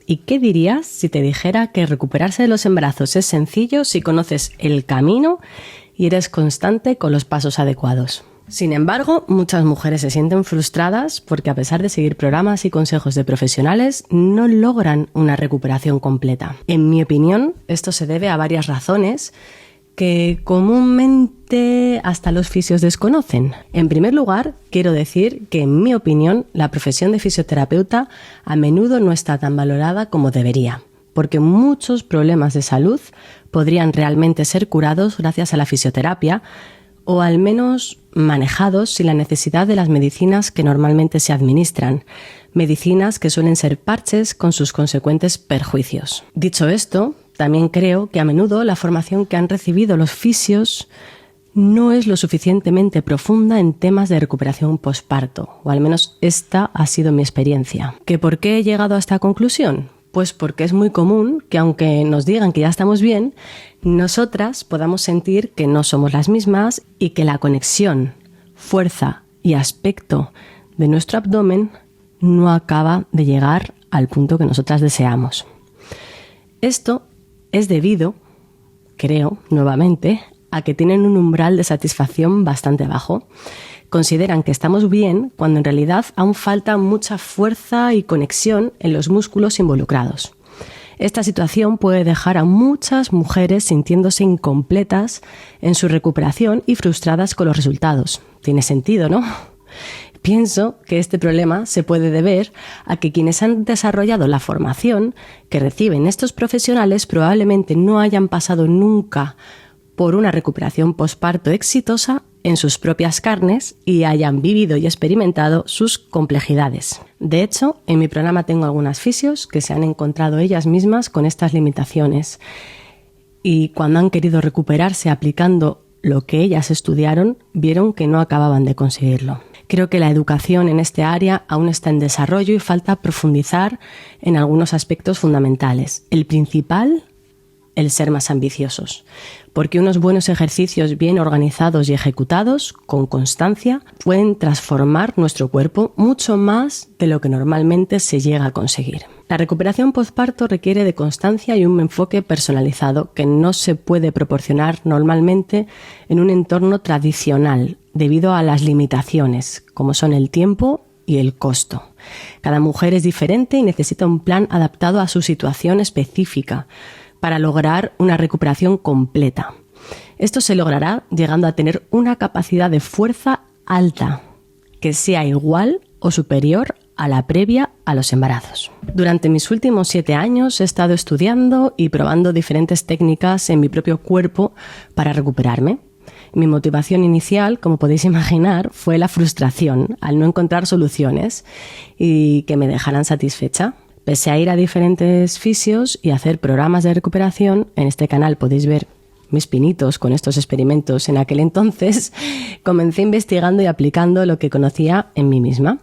¿Y qué dirías si te dijera que recuperarse de los embarazos es sencillo si conoces el camino y eres constante con los pasos adecuados? Sin embargo, muchas mujeres se sienten frustradas porque a pesar de seguir programas y consejos de profesionales, no logran una recuperación completa. En mi opinión, esto se debe a varias razones que comúnmente hasta los fisios desconocen. En primer lugar, quiero decir que, en mi opinión, la profesión de fisioterapeuta a menudo no está tan valorada como debería, porque muchos problemas de salud podrían realmente ser curados gracias a la fisioterapia, o al menos manejados sin la necesidad de las medicinas que normalmente se administran, medicinas que suelen ser parches con sus consecuentes perjuicios. Dicho esto, también creo que a menudo la formación que han recibido los fisios no es lo suficientemente profunda en temas de recuperación posparto, o al menos esta ha sido mi experiencia. ¿Que por qué he llegado a esta conclusión? Pues porque es muy común que, aunque nos digan que ya estamos bien, nosotras podamos sentir que no somos las mismas y que la conexión, fuerza y aspecto de nuestro abdomen no acaba de llegar al punto que nosotras deseamos. Esto es debido, creo, nuevamente, a que tienen un umbral de satisfacción bastante bajo. Consideran que estamos bien cuando en realidad aún falta mucha fuerza y conexión en los músculos involucrados. Esta situación puede dejar a muchas mujeres sintiéndose incompletas en su recuperación y frustradas con los resultados. Tiene sentido, ¿no? Pienso que este problema se puede deber a que quienes han desarrollado la formación que reciben estos profesionales probablemente no hayan pasado nunca por una recuperación posparto exitosa en sus propias carnes y hayan vivido y experimentado sus complejidades. De hecho, en mi programa tengo algunas fisios que se han encontrado ellas mismas con estas limitaciones y cuando han querido recuperarse aplicando lo que ellas estudiaron, vieron que no acababan de conseguirlo. Creo que la educación en este área aún está en desarrollo y falta profundizar en algunos aspectos fundamentales. El principal, el ser más ambiciosos, porque unos buenos ejercicios bien organizados y ejecutados, con constancia, pueden transformar nuestro cuerpo mucho más de lo que normalmente se llega a conseguir. La recuperación posparto requiere de constancia y un enfoque personalizado que no se puede proporcionar normalmente en un entorno tradicional, debido a las limitaciones, como son el tiempo y el costo. Cada mujer es diferente y necesita un plan adaptado a su situación específica para lograr una recuperación completa. Esto se logrará llegando a tener una capacidad de fuerza alta, que sea igual o superior a la previa a los embarazos. Durante mis últimos 7 años he estado estudiando y probando diferentes técnicas en mi propio cuerpo para recuperarme. Mi motivación inicial, como podéis imaginar, fue la frustración al no encontrar soluciones y que me dejaran satisfecha. Pese a ir a diferentes fisios y hacer programas de recuperación, en este canal podéis ver mis pinitos con estos experimentos en aquel entonces, comencé investigando y aplicando lo que conocía en mí misma.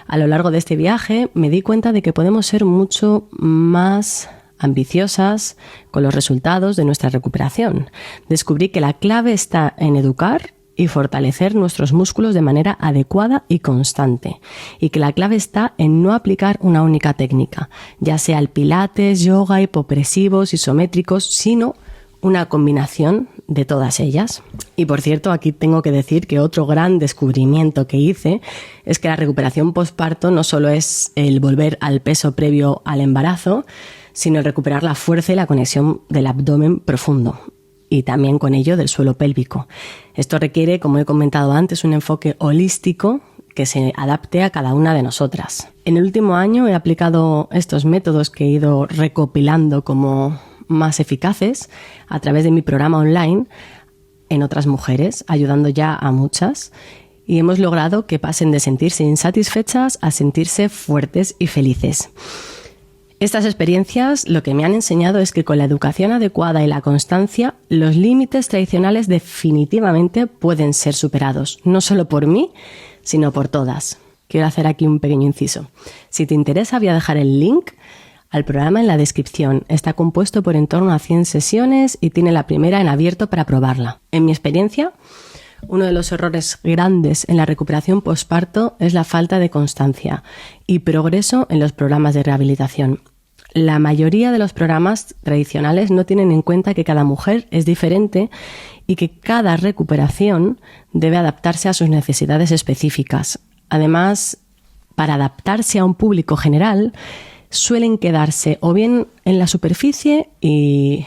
A lo largo de este viaje me di cuenta de que podemos ser mucho más ambiciosas con los resultados de nuestra recuperación. Descubrí que la clave está en educar y fortalecer nuestros músculos de manera adecuada y constante, y que la clave está en no aplicar una única técnica, ya sea el pilates, yoga, hipopresivos, isométricos, sino una combinación de todas ellas. Y por cierto, aquí tengo que decir que otro gran descubrimiento que hice es que la recuperación posparto no solo es el volver al peso previo al embarazo, sino el recuperar la fuerza y la conexión del abdomen profundo y también con ello del suelo pélvico. Esto requiere, como he comentado antes, un enfoque holístico que se adapte a cada una de nosotras. En el último año he aplicado estos métodos que he ido recopilando como más eficaces a través de mi programa online en otras mujeres, ayudando ya a muchas, y hemos logrado que pasen de sentirse insatisfechas a sentirse fuertes y felices. Estas experiencias lo que me han enseñado es que con la educación adecuada y la constancia, los límites tradicionales definitivamente pueden ser superados, no solo por mí, sino por todas. Quiero hacer aquí un pequeño inciso. Si te interesa, voy a dejar el link al programa en la descripción. Está compuesto por en torno a 100 sesiones y tiene la primera en abierto para probarla. En mi experiencia, uno de los errores grandes en la recuperación posparto es la falta de constancia y progreso en los programas de rehabilitación. La mayoría de los programas tradicionales no tienen en cuenta que cada mujer es diferente y que cada recuperación debe adaptarse a sus necesidades específicas. Además, para adaptarse a un público general, suelen quedarse o bien en la superficie y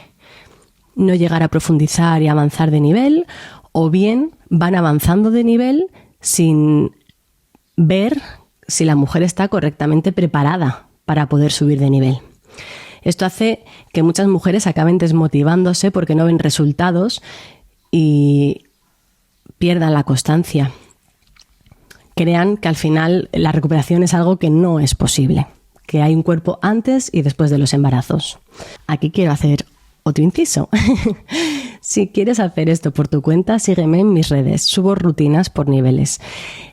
no llegar a profundizar y avanzar de nivel, o bien van avanzando de nivel sin ver si la mujer está correctamente preparada para poder subir de nivel. Esto hace que muchas mujeres acaben desmotivándose porque no ven resultados y pierdan la constancia. Crean que al final la recuperación es algo que no es posible, que hay un cuerpo antes y después de los embarazos. Aquí quiero hacer otro inciso. Si quieres hacer esto por tu cuenta, sígueme en mis redes. Subo rutinas por niveles.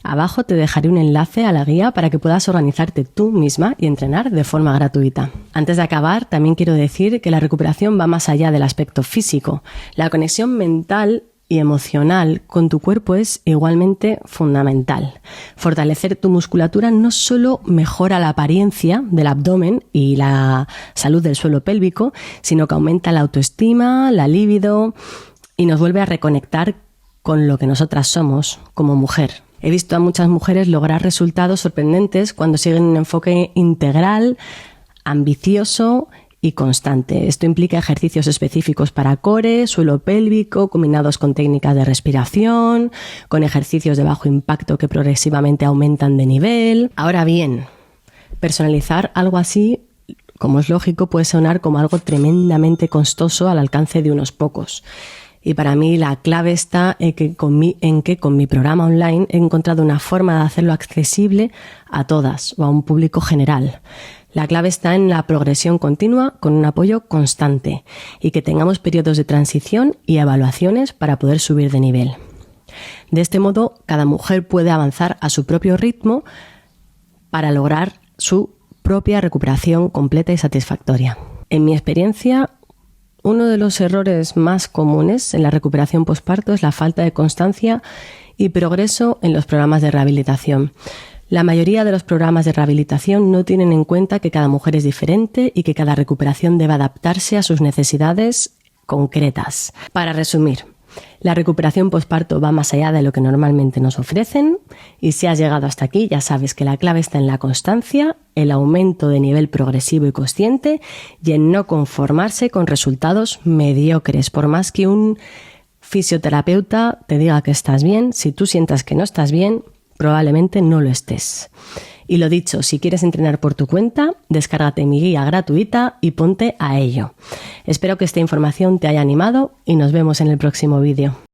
Abajo te dejaré un enlace a la guía para que puedas organizarte tú misma y entrenar de forma gratuita. Antes de acabar, también quiero decir que la recuperación va más allá del aspecto físico. La conexión mental y emocional con tu cuerpo es igualmente fundamental. Fortalecer tu musculatura no solo mejora la apariencia del abdomen y la salud del suelo pélvico, sino que aumenta la autoestima, la libido y nos vuelve a reconectar con lo que nosotras somos como mujer. He visto a muchas mujeres lograr resultados sorprendentes cuando siguen un enfoque integral, ambicioso y constante. Esto implica ejercicios específicos para core, suelo pélvico, combinados con técnicas de respiración, con ejercicios de bajo impacto que progresivamente aumentan de nivel. Ahora bien, personalizar algo así, como es lógico, puede sonar como algo tremendamente costoso al alcance de unos pocos. Y para mí la clave está en que con mi programa online he encontrado una forma de hacerlo accesible a todas o a un público general. La clave está en la progresión continua con un apoyo constante y que tengamos periodos de transición y evaluaciones para poder subir de nivel. De este modo, cada mujer puede avanzar a su propio ritmo para lograr su propia recuperación completa y satisfactoria. En mi experiencia, uno de los errores más comunes en la recuperación posparto es la falta de constancia y progreso en los programas de rehabilitación. La mayoría de los programas de rehabilitación no tienen en cuenta que cada mujer es diferente y que cada recuperación debe adaptarse a sus necesidades concretas. Para resumir, la recuperación posparto va más allá de lo que normalmente nos ofrecen y si has llegado hasta aquí ya sabes que la clave está en la constancia, el aumento de nivel progresivo y consciente y en no conformarse con resultados mediocres. Por más que un fisioterapeuta te diga que estás bien, si tú sientas que no estás bien, probablemente no lo estés. Y lo dicho, si quieres entrenar por tu cuenta, descárgate mi guía gratuita y ponte a ello. Espero que esta información te haya animado y nos vemos en el próximo vídeo.